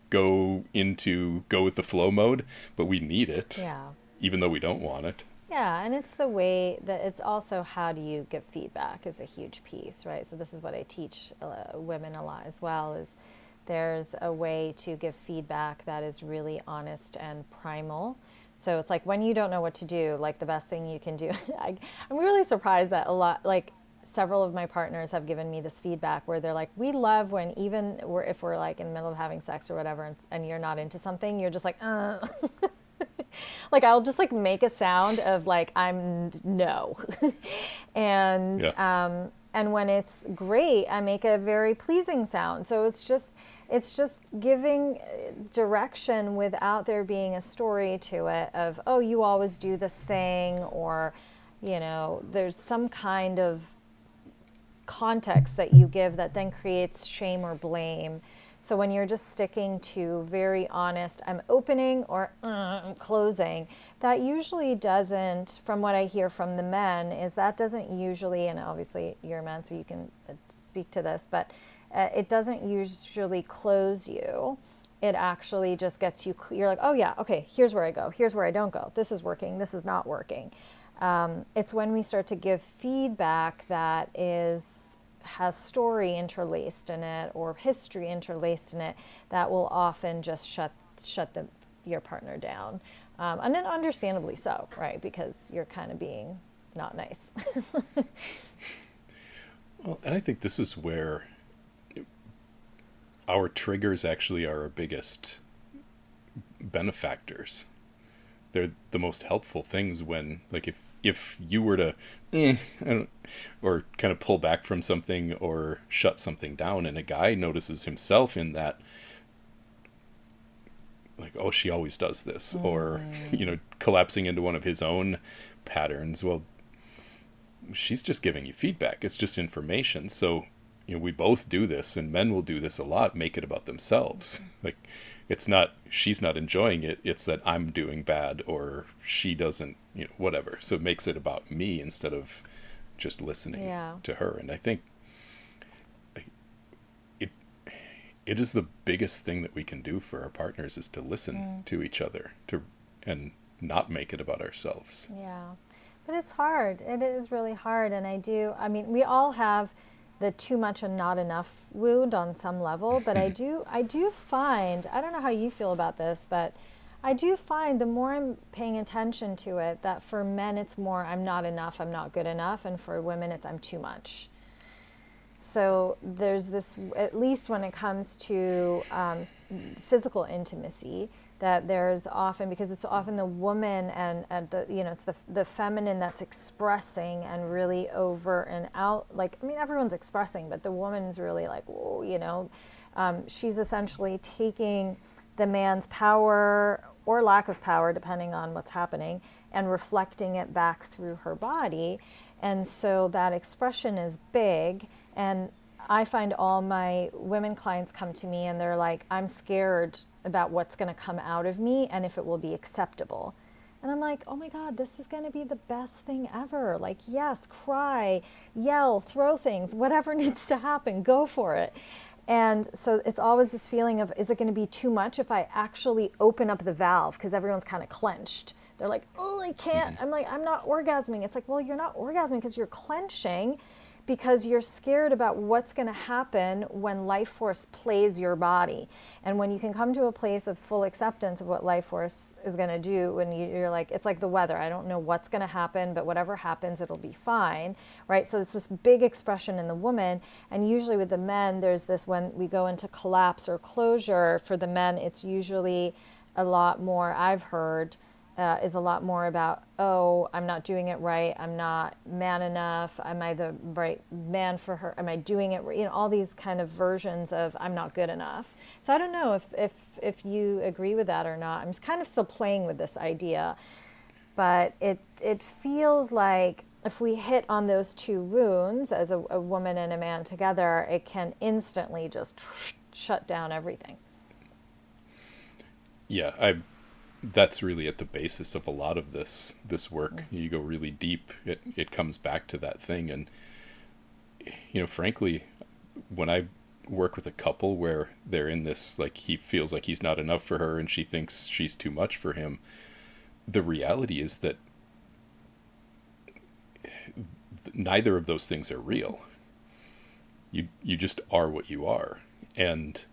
go with the flow mode, but we need it. Yeah. Even though we don't want it. Yeah, and it's the way that it's also how do you give feedback is a huge piece, right? So this is what I teach women a lot as well, is there's a way to give feedback that is really honest and primal. So it's like when you don't know what to do, the best thing you can do, I'm really surprised that several of my partners have given me this feedback where they're like, we love when if we're in the middle of having sex or whatever and you're not into something, you're just like, I'll just make a sound of I'm no. And, yeah. And when it's great, I make a very pleasing sound. So it's just giving direction without there being a story to it of, oh, you always do this thing, or, there's some kind of context that you give that then creates shame or blame So when you're just sticking to very honest, I'm opening or I'm closing, that usually doesn't, from what I hear from the men, is that doesn't usually, and obviously you're a man so you can speak to this, but it doesn't usually close you. It actually just gets you, you're like, oh yeah, okay, here's where I go, here's where I don't go. This is working, this is not working. It's when we start to give feedback that has story interlaced in it or history interlaced in it that will often just shut your partner down. And then understandably so, right? Because you're kind of being not nice. Well, and I think this is where our triggers actually are our biggest benefactors. They're the most helpful things when, like, if you were to or kind of pull back from something or shut something down, and a guy notices himself in that, like, oh, she always does this, or, collapsing into one of his own patterns, well, she's just giving you feedback. It's just information. So, we both do this, and men will do this a lot, make it about themselves. Like, it's not, she's not enjoying it, it's that I'm doing bad, or she doesn't, whatever. So it makes it about me instead of just listening to her. And I think it is the biggest thing that we can do for our partners, is to listen to each other, and not make it about ourselves. Yeah. But it's hard. It is really hard. And we all have the too much and not enough wound on some level, but I do find, I don't know how you feel about this, but I do find the more I'm paying attention to it, that for men it's more I'm not enough, I'm not good enough, and for women it's I'm too much. So there's this, at least when it comes to physical intimacy, that there's often, because it's often the woman and the, it's the feminine that's expressing and really over and out, like, everyone's expressing, but the woman's really like, whoa, she's essentially taking the man's power or lack of power, depending on what's happening, and reflecting it back through her body. And so that expression is big. And I find all my women clients come to me and they're like, I'm scared about what's going to come out of me and if it will be acceptable. And I'm like, oh my God, this is going to be the best thing ever. Like, yes, cry, yell, throw things, whatever needs to happen, go for it. And so it's always this feeling of, is it going to be too much if I actually open up the valve? Because everyone's kind of clenched. They're like, oh, I can't. I'm like, I'm not orgasming. It's like, well, you're not orgasming because you're clenching, because you're scared about what's going to happen when life force plays your body. And when you can come to a place of full acceptance of what life force is going to do, when you're like, it's like the weather. I don't know what's going to happen, but whatever happens, it'll be fine, right? So it's this big expression in the woman. And usually with the men, there's this, when we go into collapse or closure, for the men, it's usually a lot more, I've heard, is a lot more about, oh, I'm not doing it right, I'm not man enough, am I the right man for her, am I doing it right, all these kind of versions of I'm not good enough. So I don't know if you agree with that or not. I'm kind of still playing with this idea, but it feels like if we hit on those two wounds as a woman and a man together, it can instantly just shut down everything. Yeah, that's really at the basis of a lot of this work. You go really deep, it comes back to that thing. And frankly, when I work with a couple where they're in this, like, he feels like he's not enough for her and she thinks she's too much for him, the reality is that neither of those things are real. You just are what you are. And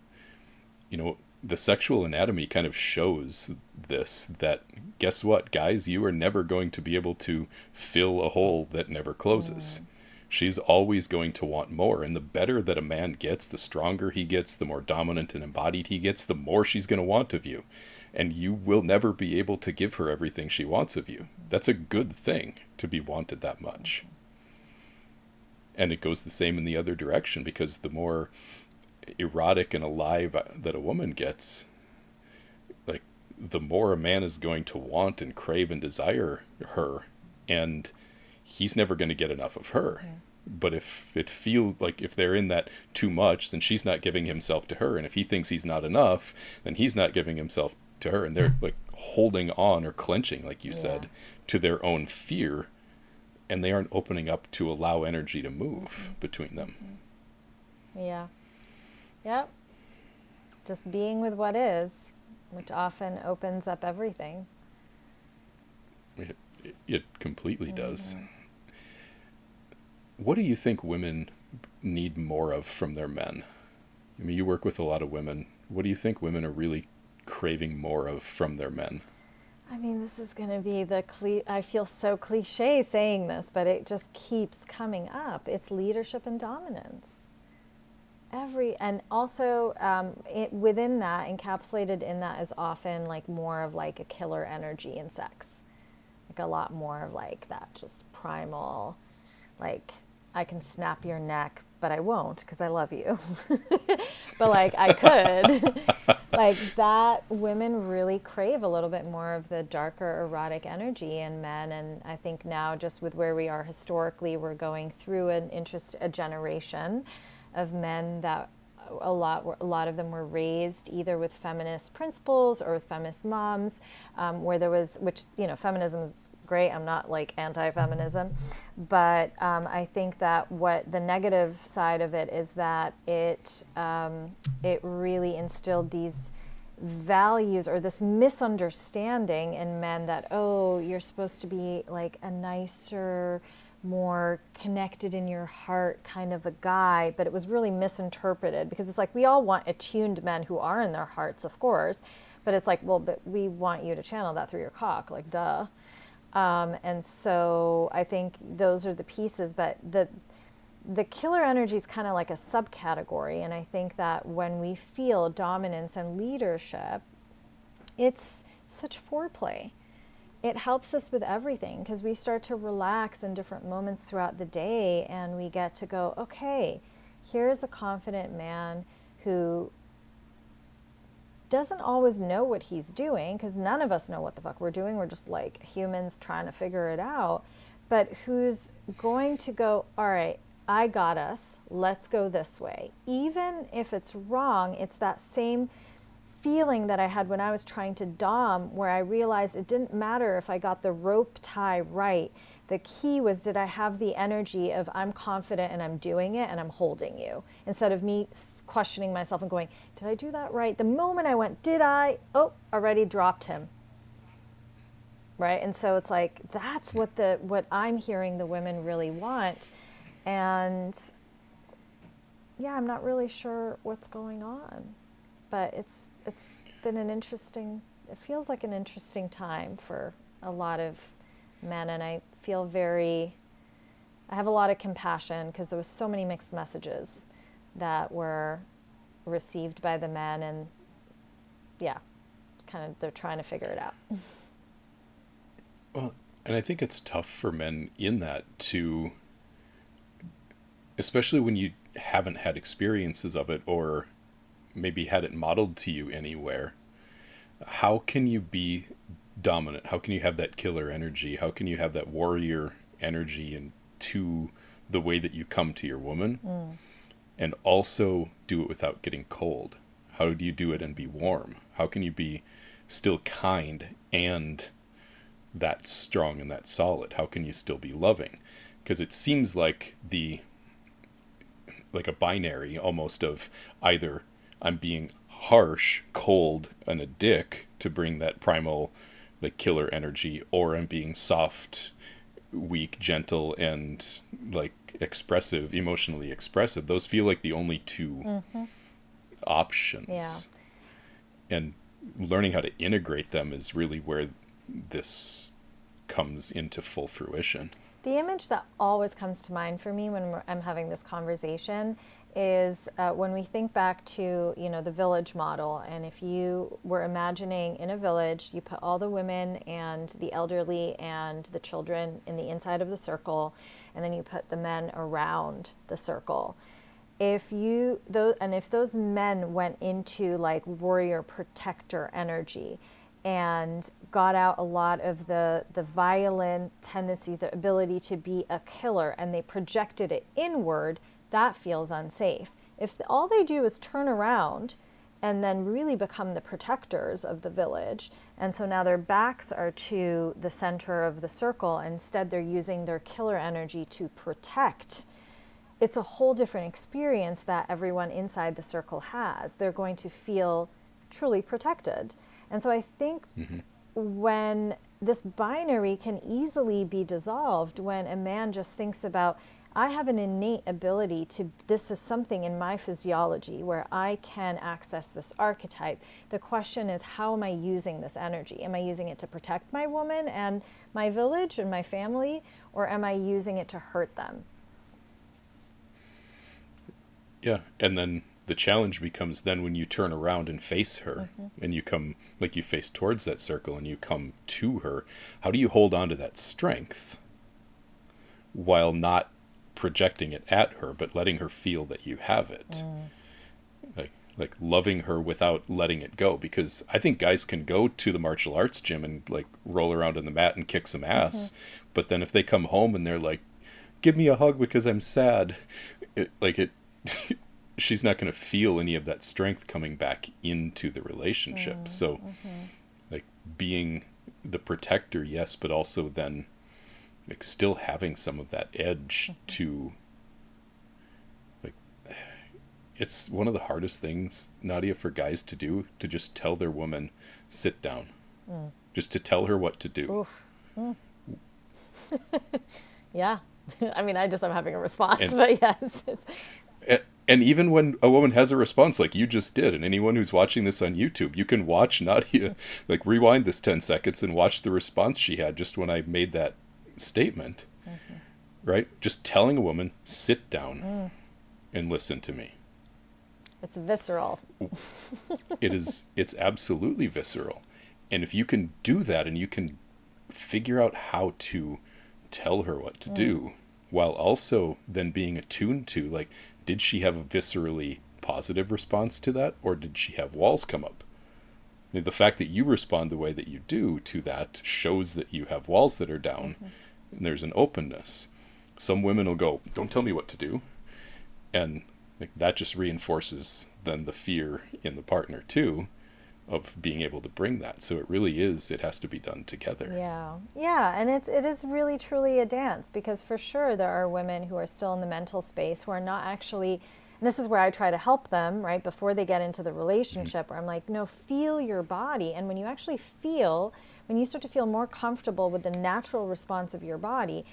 the sexual anatomy kind of shows this, that guess what, guys, you are never going to be able to fill a hole that never closes. She's always going to want more. And the better that a man gets, the stronger he gets, the more dominant and embodied he gets, the more she's going to want of you. And you will never be able to give her everything she wants of you. That's a good thing, to be wanted that much. And it goes the same in the other direction, because the more erotic and alive that a woman gets, like, the more a man is going to want and crave and desire her, and he's never going to get enough of her. But if it feels like if they're in that too much, then she's not giving himself to her. And if he thinks he's not enough, then he's not giving himself to her. And they're like holding on or clenching, like you said, to their own fear. And they aren't opening up to allow energy to move between them. Yeah. Yep. Just being with what is, which often opens up everything. It completely does. What do you think women need more of from their men? I mean, you work with a lot of women. What do you think women are really craving more of from their men? I mean, this is going to be I feel so cliche saying this, but it just keeps coming up. It's leadership and dominance. And also within that, encapsulated in that is often like more of like a killer energy in sex. Like a lot more of like that just primal, like I can snap your neck, but I won't because I love you. But like I could. Like that, women really crave a little bit more of the darker erotic energy in men. And I think now just with where we are historically, we're going through a generation of men that a lot of them were raised either with feminist principles or with feminist moms, where there was, which, feminism is great. I'm not like anti-feminism, but I think that what the negative side of it is that it really instilled these values or this misunderstanding in men that, oh, you're supposed to be like a nicer, more connected in your heart kind of a guy, but it was really misinterpreted because it's like we all want attuned men who are in their hearts, of course, but it's like, well, but we want you to channel that through your cock, like duh. And so I think those are the pieces, but the killer energy is kind of like a subcategory, and I think that when we feel dominance and leadership, it's such foreplay. It helps us with everything because we start to relax in different moments throughout the day, and we get to go, okay, here's a confident man who doesn't always know what he's doing, because none of us know what the fuck we're doing. We're just like humans trying to figure it out, but who's going to go, all right, I got us, let's go this way. Even if it's wrong, it's that same feeling that I had when I was trying to dom, where I realized it didn't matter if I got the rope tie right. The key was, did I have the energy of I'm confident and I'm doing it and I'm holding you, instead of me questioning myself and going, did I do that right? The moment I went, did I? Oh, already dropped him. Right? And so it's like, that's what I'm hearing the women really want. And yeah, I'm not really sure what's going on, but it's been it feels like an interesting time for a lot of men, and I have a lot of compassion because there was so many mixed messages that were received by the men, and yeah, it's kind of, they're trying to figure it out. Well, and I think it's tough for men in that to, especially when you haven't had experiences of it or maybe had it modeled to you anywhere. How can you be dominant? How can you have that killer energy? How can you have that warrior energy and to the way that you come to your woman, and also do it without getting cold? How do you do it and be warm? How can you be still kind and that strong and that solid? How can you still be loving? Because it seems like a binary almost of either I'm being harsh, cold, and a dick to bring that primal, like, killer energy, or I'm being soft, weak, gentle, and like expressive, emotionally expressive. Those feel like the only two options. Yeah. And learning how to integrate them is really where this comes into full fruition. The image that always comes to mind for me when I'm having this conversation is when we think back to, the village model. And if you were imagining in a village, you put all the women and the elderly and the children in the inside of the circle, and then you put the men around the circle. If those men went into like warrior protector energy, and got out a lot of the violent tendency, the ability to be a killer, and they projected it inward, that feels unsafe. If all they do is turn around and then really become the protectors of the village, and so now their backs are to the center of the circle, instead they're using their killer energy to protect, it's a whole different experience that everyone inside the circle has. They're going to feel truly protected. And so I think when this binary can easily be dissolved, when a man just thinks about, I have an innate ability to, this is something in my physiology where I can access this archetype. The question is, how am I using this energy? Am I using it to protect my woman and my village and my family, or am I using it to hurt them? Yeah, and then the challenge becomes then when you turn around and face her, and you come, like you face towards that circle and you come to her, how do you hold on to that strength while not projecting it at her, but letting her feel that you have it? Like loving her without letting it go. Because I think guys can go to the martial arts gym and like roll around on the mat and kick some ass, but then if they come home and they're like, give me a hug because I'm sad, she's not going to feel any of that strength coming back into the relationship. So like being the protector, yes, but also then like still having some of that edge to, like, it's one of the hardest things, Nadia, for guys to do, to just tell their woman, sit down, just to tell her what to do. Yeah. I mean, I'm having a response, but yes. And even when a woman has a response like you just did, and anyone who's watching this on YouTube, you can watch Nadia, like rewind this 10 seconds and watch the response she had just when I made that statement, right? Just telling a woman, sit down and listen to me. It's visceral. It's absolutely visceral. And if you can do that and you can figure out how to tell her what to do, while also then being attuned to, like, did she have a viscerally positive response to that, or did she have walls come up? I mean, the fact that you respond the way that you do to that shows that you have walls that are down, and there's an openness. Some women will go, don't tell me what to do. And like, that just reinforces then the fear in the partner too, of being able to bring that. So it has to be done together. Yeah, and it is really truly a dance, because for sure there are women who are still in the mental space who are not actually, and this is where I try to help them, right, before they get into the relationship, where I'm like, no, feel your body. And when you actually feel, when you start to feel more comfortable with the natural response of your body,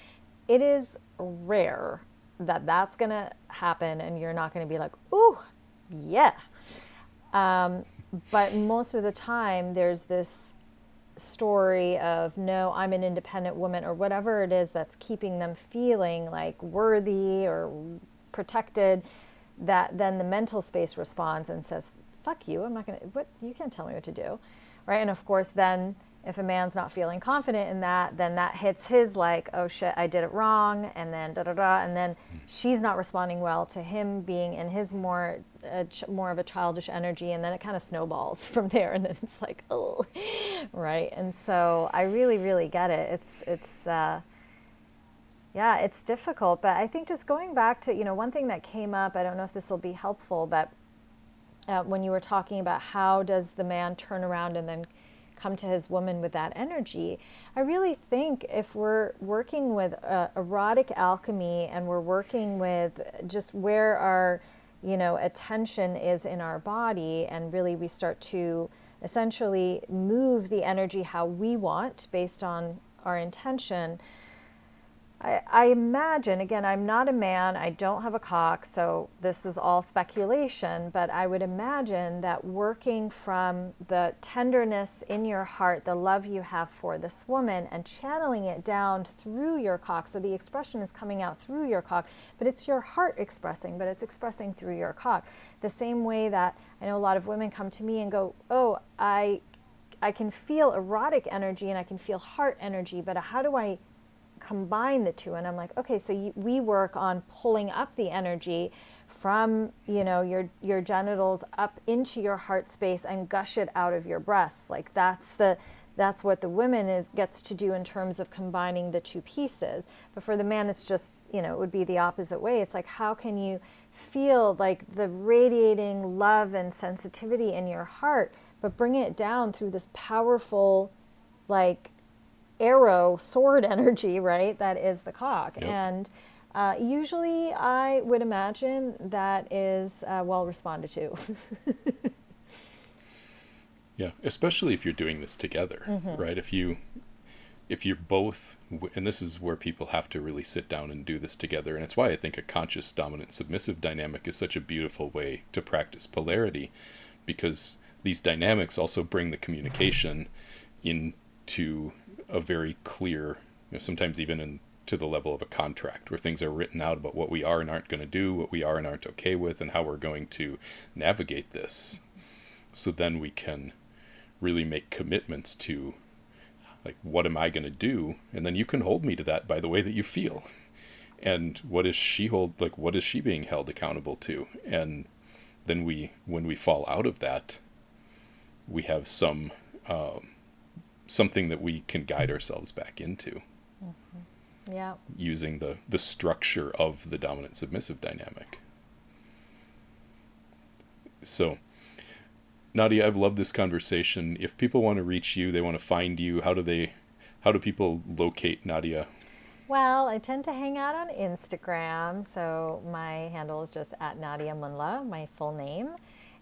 it is rare that that's going to happen and you're not going to be like, ooh, yeah. But most of the time, there's this story of, no, I'm an independent woman, or whatever it is that's keeping them feeling like worthy or protected, that then the mental space responds and says, fuck you, I'm not going to, you can't tell me what to do, right? And of course, then if a man's not feeling confident in that, then that hits his like, oh shit, I did it wrong, and then da-da-da, and then she's not responding well to him being in his more of a childish energy, and then it kind of snowballs from there, and then it's like, oh, right? And so I really, really get it. It's difficult, but I think just going back to, one thing that came up, I don't know if this will be helpful, but when you were talking about how does the man turn around and then come to his woman with that energy, I really think if we're working with erotic alchemy, and we're working with just where our attention is in our body, and really we start to essentially move the energy how we want based on our intention, I imagine, again, I'm not a man, I don't have a cock, so this is all speculation, but I would imagine that working from the tenderness in your heart, the love you have for this woman, and channeling it down through your cock, so the expression is coming out through your cock, but it's your heart expressing, but it's expressing through your cock. The same way that I know a lot of women come to me and go, oh, I can feel erotic energy and I can feel heart energy, but how do I combine the two. And I'm like, okay, so we work on pulling up the energy from, you know, your genitals up into your heart space and gush it out of your breasts. Like that's what the woman gets to do in terms of combining the two pieces. But for the man, it's just, you know, it would be the opposite way. It's like, how can you feel like the radiating love and sensitivity in your heart, but bring it down through this powerful, like, arrow sword energy, right? That is the cock. Yep. And usually I would imagine that is well responded to. Yeah, especially if you're doing this together, right? If you're both, and this is where people have to really sit down and do this together, and it's why I think a conscious dominant submissive dynamic is such a beautiful way to practice polarity, because these dynamics also bring the communication into a very clear, you know, sometimes even to the level of a contract, where things are written out about what we are and aren't going to do, what we are and aren't okay with, and how we're going to navigate this. So then we can really make commitments to, like, what am I going to do? And then you can hold me to that by the way that you feel. And what is she being held accountable to? And then when we fall out of that, we have something that we can guide ourselves back into. Yeah. Using the structure of the dominant submissive dynamic. So, Nadia, I've loved this conversation. If people want to reach you, they want to find you, how do people locate Nadia? Well, I tend to hang out on Instagram, so my handle is just at Nadia Munla, my full name.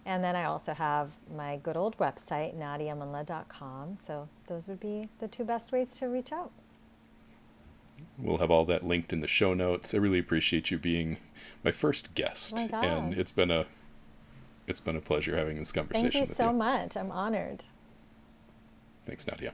And then I also have my good old website, nadiamunla.com. So those would be the two best ways to reach out. We'll have all that linked in the show notes. I really appreciate you being my first guest. Oh my God. And it's been a pleasure having this conversation with you. Thank you so much. I'm honored. Thanks, Nadia.